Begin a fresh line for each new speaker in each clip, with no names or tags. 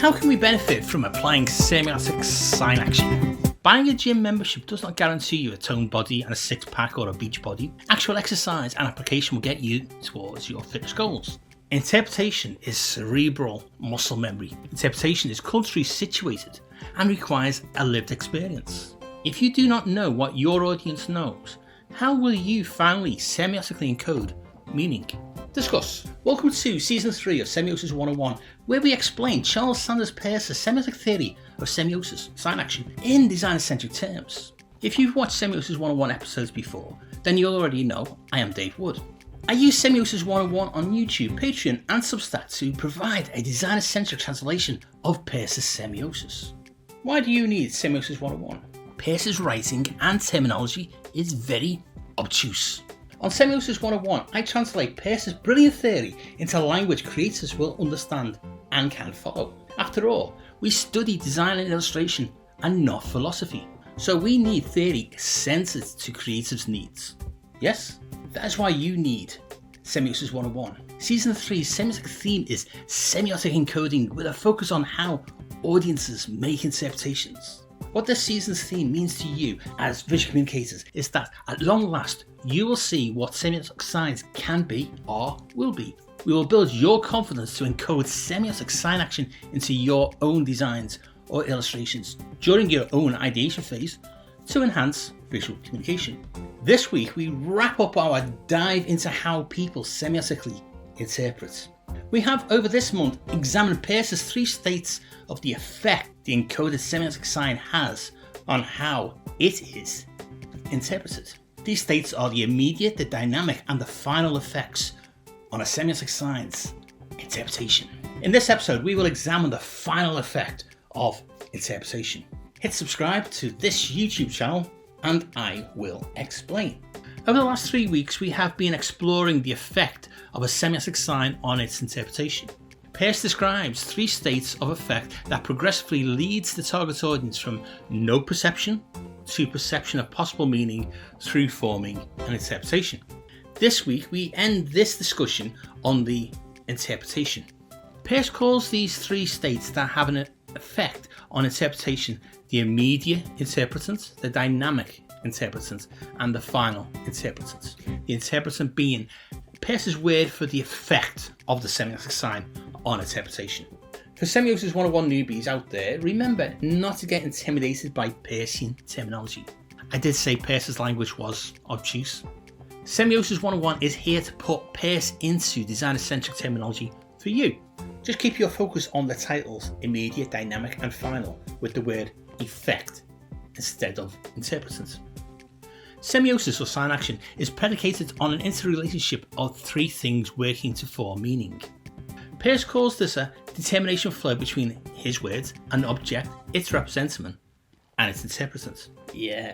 How can we benefit from applying semiotic sign action? Buying a gym membership does not guarantee you a toned body and a six-pack or a beach body. Actual exercise and application will get you towards your fitness goals. Interpretation is cerebral muscle memory. Interpretation is culturally situated and requires a lived experience. If you do not know what your audience knows, how will you finally semiotically encode meaning? Discuss. Welcome to Season 3 of Semiosis 101, where we explain Charles Sanders Peirce's semiotic theory of semiosis, sign action, in designer-centric terms. If you've watched Semiosis 101 episodes before, then you'll already know I am Dave Wood. I use Semiosis 101 on YouTube, Patreon and Substack to provide a designer-centric translation of Peirce's semiosis. Why do you need Semiosis 101? Peirce's writing and terminology is very obtuse. On Semiosis 101, I translate Peirce's brilliant theory into language creators will understand and can follow. After all, we study design and illustration and not philosophy, so we need theory centered to creatives' needs. Yes, that is why you need Semiosis 101. Season 3's semiotic theme is semiotic encoding with a focus on how audiences make interpretations. What this season's theme means to you as visual communicators is that at long last, you will see what semiotic signs can be or will be. We will build your confidence to encode semiotic sign action into your own designs or illustrations during your own ideation phase to enhance visual communication. This week, we wrap up our dive into how people semiotically interpret. We have over this month examined Peirce's 3 states of the effect the encoded semiotic sign has on how it is interpreted. These states are the immediate, the dynamic, and the final effects on a semiotic sign's interpretation. In this episode, we will examine the final effect of interpretation. Hit subscribe to this YouTube channel and I will explain. Over the last 3 weeks, we have been exploring the effect of a semiotic sign on its interpretation. Peirce describes 3 states of effect that progressively leads the target audience from no perception to perception of possible meaning through forming an interpretation. This week, we end this discussion on the interpretation. Peirce calls these 3 states that have an effect on interpretation the immediate interpretant, the dynamic interpretant, and the final interpretant. The interpretant being Peirce's word for the effect of the semiotic sign on interpretation. For Semiosis 101 newbies out there, remember not to get intimidated by Peircean terminology. I did say Peirce's language was obtuse. Semiosis 101 is here to put Peirce into designer-centric terminology for you. Just keep your focus on the titles immediate, dynamic and final with the word effect instead of interpretant. Semiosis or sign action is predicated on an interrelationship of 3 things working to form meaning. Peirce calls this a determination flow between his words and the object, its representative, and its interpretant. Yeah,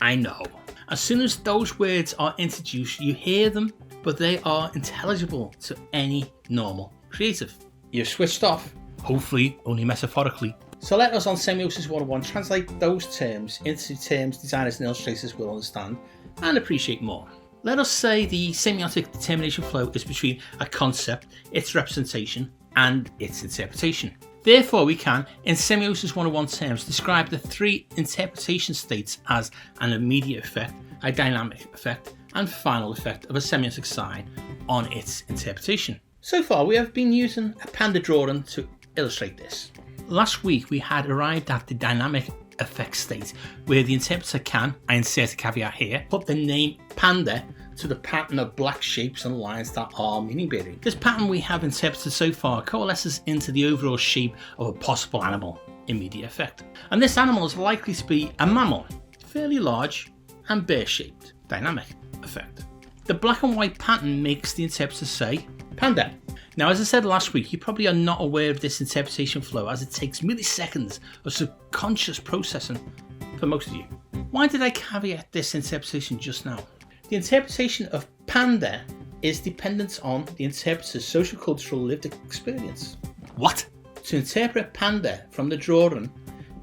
I know. As soon as those words are introduced, you hear them, but they are intelligible to any normal creative. You've switched off, hopefully only metaphorically. So let us on Semiosis 101 translate those terms into terms designers and illustrators will understand and appreciate more. Let us say the semiotic determination flow is between a concept, its representation, and its interpretation. Therefore, we can, in Semiosis 101 terms, describe the 3 interpretation states as an immediate effect, a dynamic effect, and final effect of a semiotic sign on its interpretation. So far, we have been using a panda drawing to illustrate this. Last week, we had arrived at the dynamic effect state, where the interpreter can, I insert a caveat here, put the name panda to the pattern of black shapes and lines that are meaning-bearing. This pattern we have interpreted so far coalesces into the overall shape of a possible animal, immediate effect. And this animal is likely to be a mammal, fairly large and bear-shaped, dynamic effect. The black and white pattern makes the interpreter say panda. Now, as I said last week, you probably are not aware of this interpretation flow as it takes milliseconds of subconscious processing for most of you. Why did I caveat this interpretation just now? The interpretation of panda is dependent on the interpreter's socio-cultural lived experience. What? To interpret panda from the drawing,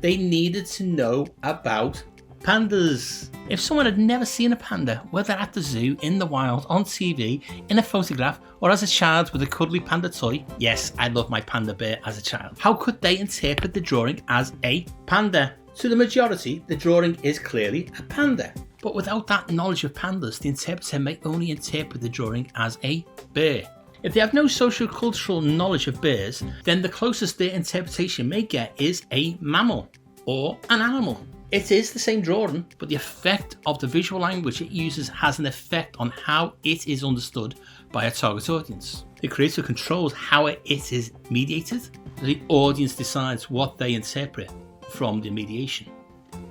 they needed to know about Pandas. If someone had never seen a panda, whether at the zoo, in the wild, on TV, in a photograph, or as a child with a cuddly panda toy, yes, I loved my panda bear as a child, how could they interpret the drawing as a panda? To the majority, the drawing is clearly a panda. But without that knowledge of pandas, the interpreter may only interpret the drawing as a bear. If they have no socio-cultural knowledge of bears, then the closest their interpretation may get is a mammal or an animal. It is the same drawing, but the effect of the visual language it uses has an effect on how it is understood by a target audience. The creator controls how it is mediated. The audience decides what they interpret from the mediation.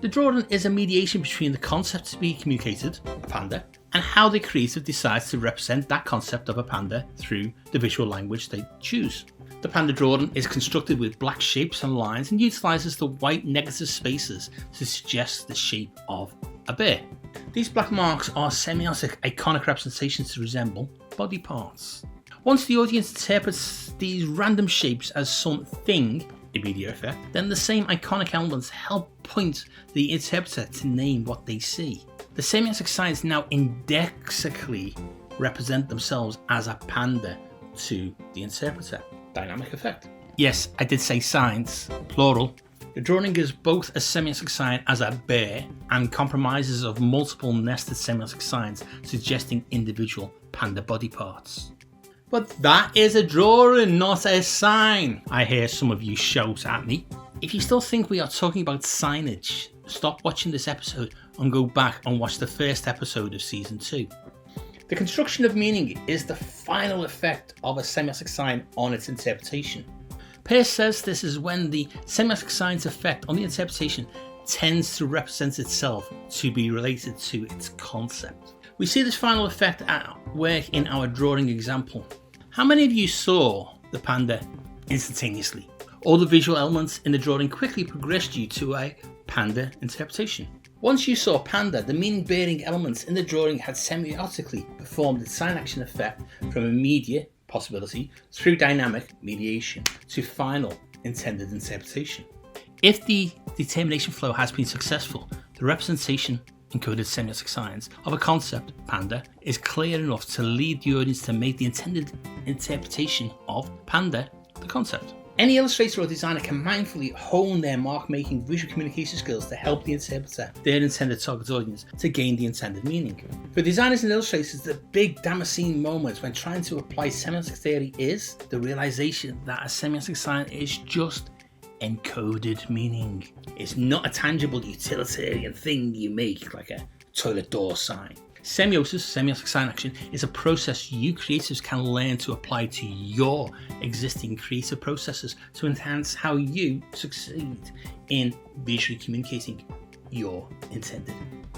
The drawing is a mediation between the concept to be communicated, a panda, and how the creator decides to represent that concept of a panda through the visual language they choose. The panda drawing is constructed with black shapes and lines and utilizes the white negative spaces to suggest the shape of a bear. These black marks are semiotic iconic representations to resemble body parts. Once the audience interprets these random shapes as something, immediate effect, then the same iconic elements help point the interpreter to name what they see. The semiotic signs now indexically represent themselves as a panda to the interpreter. Dynamic effect. Yes, I did say signs, plural. The drawing is both a semiotic sign as a bear and compromises of multiple nested semiotic signs suggesting individual panda body parts. But that is a drawing, not a sign, I hear some of you shout at me. If you still think we are talking about signage, stop watching this episode and go back and watch the first episode of season 2. The construction of meaning is the final effect of a semiotic sign on its interpretation. Peirce says this is when the semiotic sign's effect on the interpretation tends to represent itself to be related to its concept. We see this final effect at work in our drawing example. How many of you saw the panda instantaneously? All the visual elements in the drawing quickly progressed you to a panda interpretation. Once you saw panda, the meaning-bearing elements in the drawing had semiotically performed its sign-action effect from immediate possibility through dynamic mediation to final intended interpretation. If the determination flow has been successful, the representation encoded semiotic signs of a concept, panda, is clear enough to lead the audience to make the intended interpretation of panda, the concept. Any illustrator or designer can mindfully hone their mark-making visual communication skills to help the interpreter, their intended target audience, to gain the intended meaning. For designers and illustrators, the big Damascene moment when trying to apply semiotic theory is the realization that a semiotic sign is just encoded meaning. It's not a tangible utilitarian thing you make like a toilet door sign. Semiosis, semiotic sign action, is a process you creatives can learn to apply to your existing creative processes to enhance how you succeed in visually communicating your intended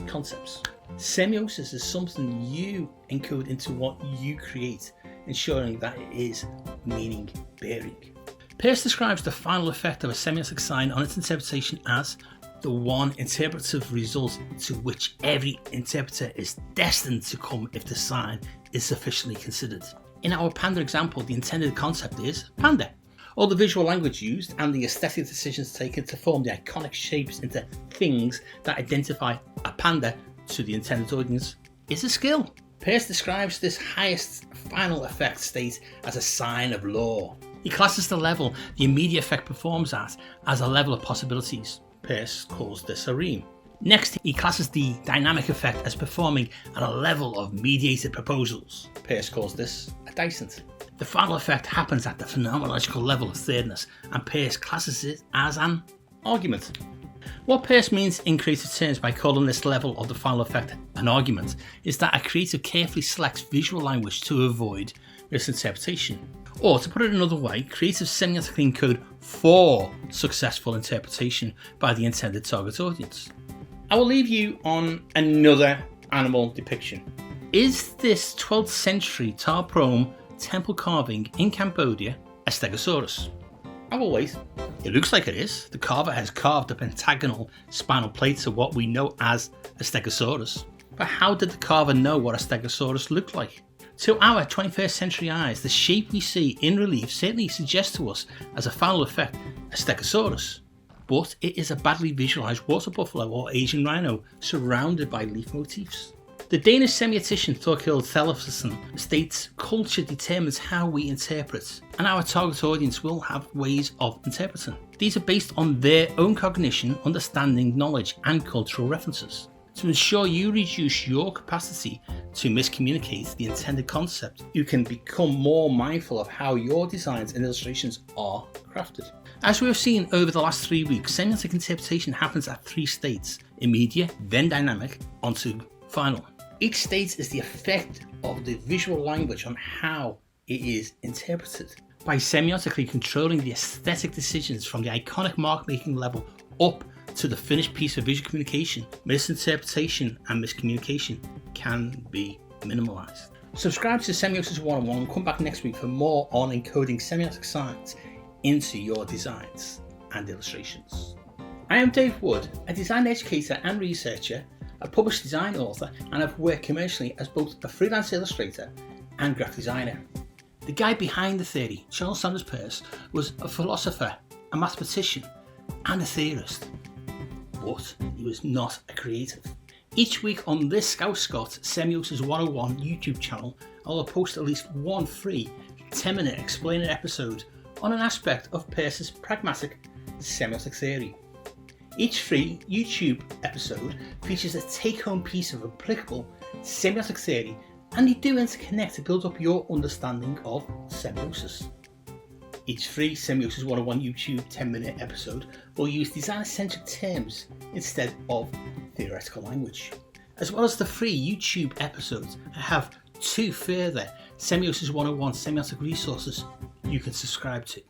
concepts. Semiosis is something you encode into what you create, ensuring that it is meaning-bearing. Peirce describes the final effect of a semiotic sign on its interpretation as the one interpretive result to which every interpreter is destined to come if the sign is sufficiently considered. In our panda example, the intended concept is panda. All the visual language used and the aesthetic decisions taken to form the iconic shapes into things that identify a panda to the intended audience is a skill. Peirce describes this highest final effect state as a sign of law. He classes the level the immediate effect performs at as a level of possibilities. Peirce calls this a ream. Next, he classes the dynamic effect as performing at a level of mediated proposals. Peirce calls this a dicent. The final effect happens at the phenomenological level of thirdness, and Peirce classes it as an argument. What Peirce means in creative terms by calling this level of the final effect an argument is that a creative carefully selects visual language to avoid misinterpretation. Or, to put it another way, creatives semiotically encode for successful interpretation by the intended target audience. I will leave you on another animal depiction. Is this 12th century tar chrome temple carving in Cambodia a stegosaurus? I will wait. It looks like it is. The carver has carved a pentagonal spinal plate to what we know as a stegosaurus. But how did the carver know what a stegosaurus looked like? To our 21st century eyes, the shape we see in relief certainly suggests to us, as a final effect, a stegosaurus. but it is a badly visualized water buffalo or Asian rhino surrounded by leaf motifs. The Danish semiotician Thorkild Thelefsen states, "Culture determines how we interpret, and our target audience will have ways of interpreting. These are based on their own cognition, understanding, knowledge, and cultural references. To ensure you reduce your capacity to miscommunicate the intended concept, you can become more mindful of how your designs and illustrations are crafted." As we have seen over the last 3 weeks, semiotic interpretation happens at 3 states: immediate, then dynamic, onto final. Each state is the effect of the visual language on how it is interpreted. By semiotically controlling the aesthetic decisions from the iconic mark-making level up to the finished piece of visual communication, misinterpretation and miscommunication can be minimalized. Subscribe to Semiosis 101 and come back next week for more on encoding semiotic science into your designs and illustrations. I am Dave Wood, a design educator and researcher, a published design author, and I've worked commercially as both a freelance illustrator and graphic designer. The guy behind the theory, Charles Sanders Peirce, was a philosopher, a mathematician, and a theorist, but he was not a creative. Each week on this Scout Scott Semiosis 101 YouTube channel, I will post at least one free 10-minute explainer episode on an aspect of Peirce's pragmatic semiotic theory. Each free YouTube episode features a take-home piece of applicable semiotic theory, and they do interconnect to build up your understanding of semiosis. Each free Semiosis 101 YouTube 10-minute episode will use design-centric terms instead of theoretical language. As well as the free YouTube episodes, I have 2 further Semiosis 101 semiotic resources you can subscribe to.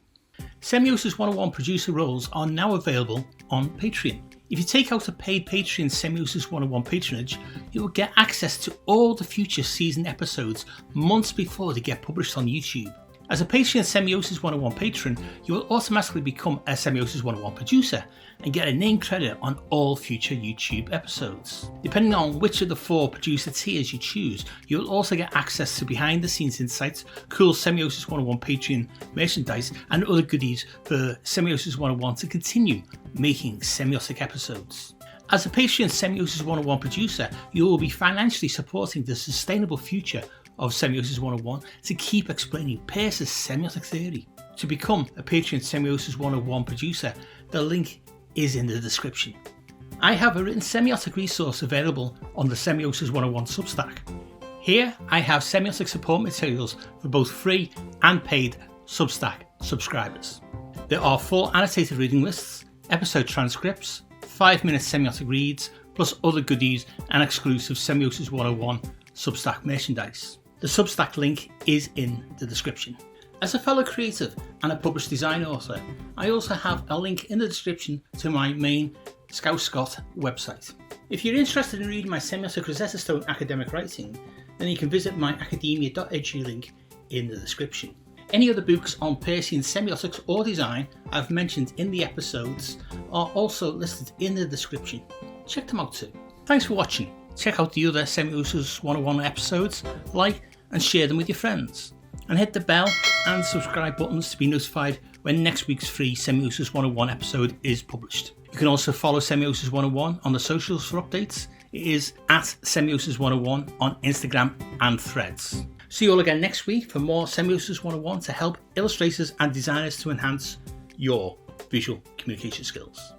Semiosis 101 producer roles are now available on Patreon. If you take out a paid Patreon Semiosis 101 patronage, you will get access to all the future season episodes months before they get published on YouTube. As a Patreon Semiosis 101 patron, you will automatically become a Semiosis 101 producer and get a name credit on all future YouTube episodes. Depending on which of the 4 producer tiers you choose, you will also get access to behind the scenes insights, cool Semiosis 101 Patreon merchandise, and other goodies for Semiosis 101 to continue making semiotic episodes. As a Patreon Semiosis 101 producer, you will be financially supporting the sustainable future of Semiosis 101 to keep explaining Peirce's semiotic theory. To become a Patreon Semiosis 101 producer, the link is in the description. I have a written semiotic resource available on the Semiosis 101 Substack. Here I have semiotic support materials for both free and paid Substack subscribers. There are full annotated reading lists, episode transcripts, 5-minute semiotic reads, plus other goodies and exclusive Semiosis 101 Substack merchandise. The Substack link is in the description. As a fellow creative and a published design author, I also have a link in the description to my main Scout Scott website. If you're interested in reading my semiotic Rosetta Stone academic writing, then you can visit my academia.edu link in the description. Any other books on Peircean semiotics or design I've mentioned in the episodes are also listed in the description. Check them out too. Thanks for watching. Check out the other Semiosis 101 episodes, like and share them with your friends, and hit the bell and subscribe buttons to be notified when next week's free Semiosis 101 episode is published. You can also follow Semiosis 101 on the socials for updates. It is at Semiosis 101 on Instagram and Threads. See you all again next week for more Semiosis 101 to help illustrators and designers to enhance your visual communication skills.